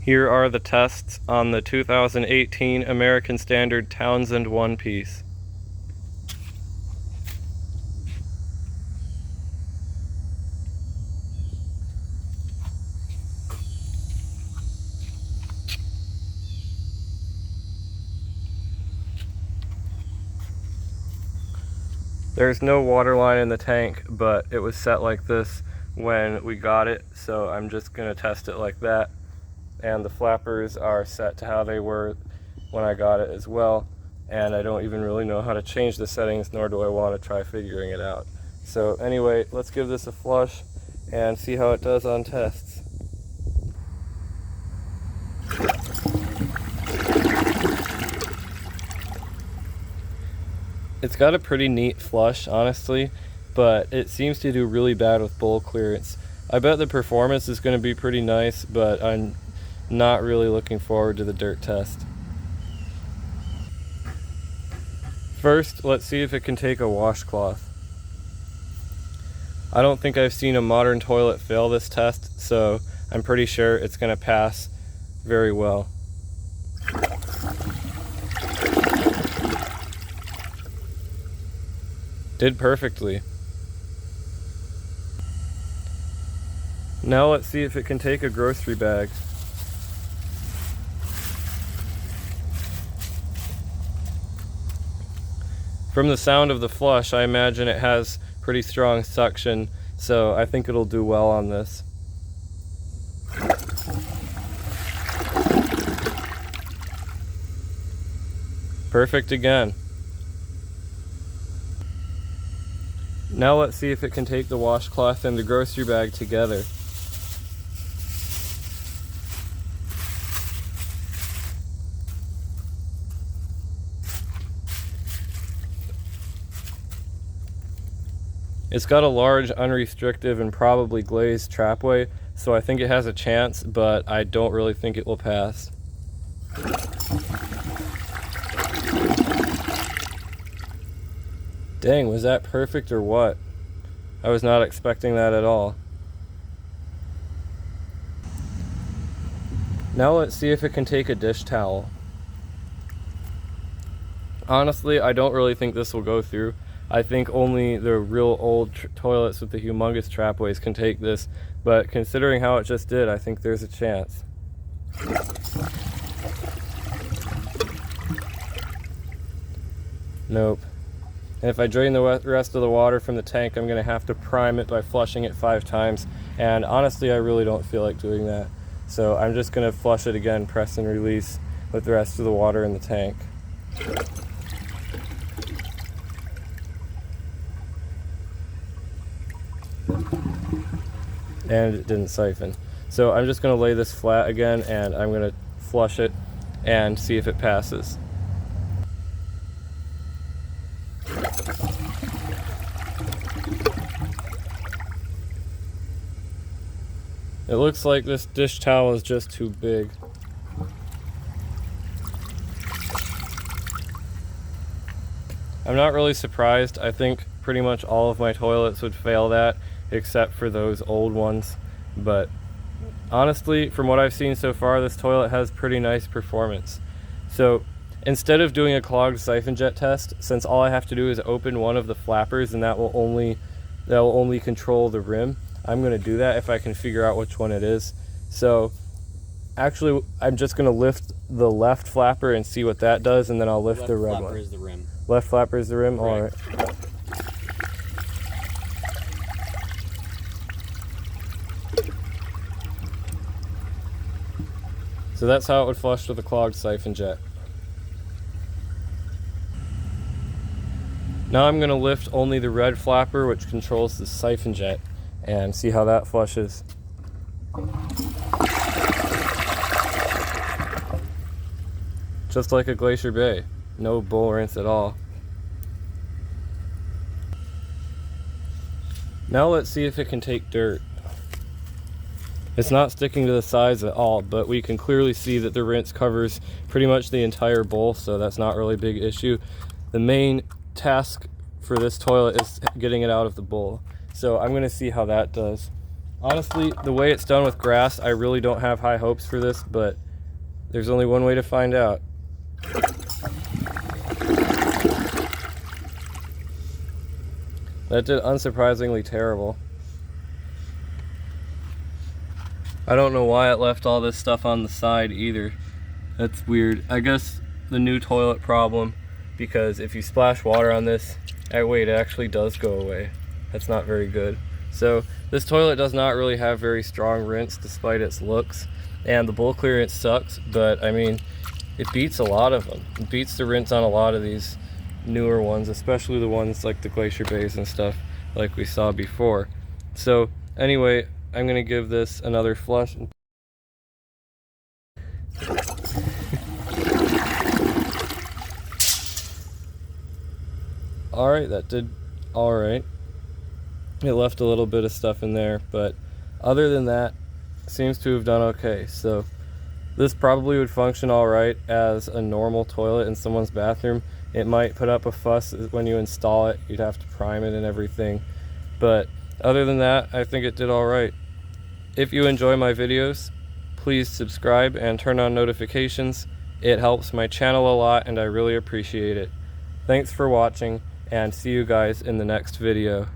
Here are the tests on the 2018 American Standard Townsend one-piece. There's no water line in the tank, but it was set like this when we got it, so I'm just going to test it like that. And the flappers are set to how they were when I got it as well, and I don't even really know how to change the settings, nor do I want to try figuring it out. So anyway, let's give this a flush and see how it does on tests. It's got a pretty neat flush, honestly, but it seems to do really bad with bowl clearance. I bet the performance is going to be pretty nice, but I'm not really looking forward to the dirt test. First, let's see if it can take a washcloth. I don't think I've seen a modern toilet fail this test, so I'm pretty sure it's going to pass very well. Did perfectly. Now let's see if it can take a grocery bag. From the sound of the flush, I imagine it has pretty strong suction, so I think it'll do well on this. Perfect again. Now let's see if it can take the washcloth and the grocery bag together. It's got a large, unrestrictive, and probably glazed trapway, so I think it has a chance, but I don't really think it will pass. Dang, was that perfect or what? I was not expecting that at all. Now let's see if it can take a dish towel. Honestly, I don't really think this will go through. I think only the real old toilets with the humongous trapways can take this, but considering how it just did, I think there's a chance. Nope. And if I drain the rest of the water from the tank, I'm going to have to prime it by flushing it 5 times, and honestly I really don't feel like doing that. So I'm just going to flush it again, press and release with the rest of the water in the tank. And it didn't siphon. So I'm just going to lay this flat again, and I'm going to flush it and see if it passes. It looks like this dish towel is just too big. I'm not really surprised. I think pretty much all of my toilets would fail that, except for those old ones. But honestly, from what I've seen so far, this toilet has pretty nice performance. So instead of doing a clogged siphon jet test, since all I have to do is open one of the flappers and that will only control the rim, I'm going to do that if I can figure out which one it is. So actually, I'm just going to lift the left flapper and see what that does, and then I'll lift the red one. Left flapper is the rim. Left flapper is the rim? Correct. All right. So that's how it would flush with a clogged siphon jet. Now I'm going to lift only the red flapper, which controls the siphon jet, and see how that flushes. Just like a Glacier Bay. No bowl rinse at all. Now let's see if it can take dirt. It's not sticking to the sides at all, but we can clearly see that the rinse covers pretty much the entire bowl, so that's not really a big issue. The main task for this toilet is getting it out of the bowl. So I'm going to see how that does. Honestly, the way it's done with grass, I really don't have high hopes for this, but there's only one way to find out. That did unsurprisingly terrible. I don't know why it left all this stuff on the side either. That's weird. I guess the new toilet problem, because if you splash water on this, wait, it actually does go away. That's not very good. So this toilet does not really have very strong rinse despite its looks, and the bowl clearance sucks, but I mean, it beats a lot of them. It beats the rinse on a lot of these newer ones, especially the ones like the Glacier Bays and stuff like we saw before. So anyway, I'm gonna give this another flush. Alright, that did alright. It left a little bit of stuff in there, but other than that, seems to have done okay. So this probably would function alright as a normal toilet in someone's bathroom. It might put up a fuss when you install it. You'd have to prime it and everything. But other than that, I think it did alright. If you enjoy my videos, please subscribe and turn on notifications. It helps my channel a lot and I really appreciate it. Thanks for watching, and see you guys in the next video.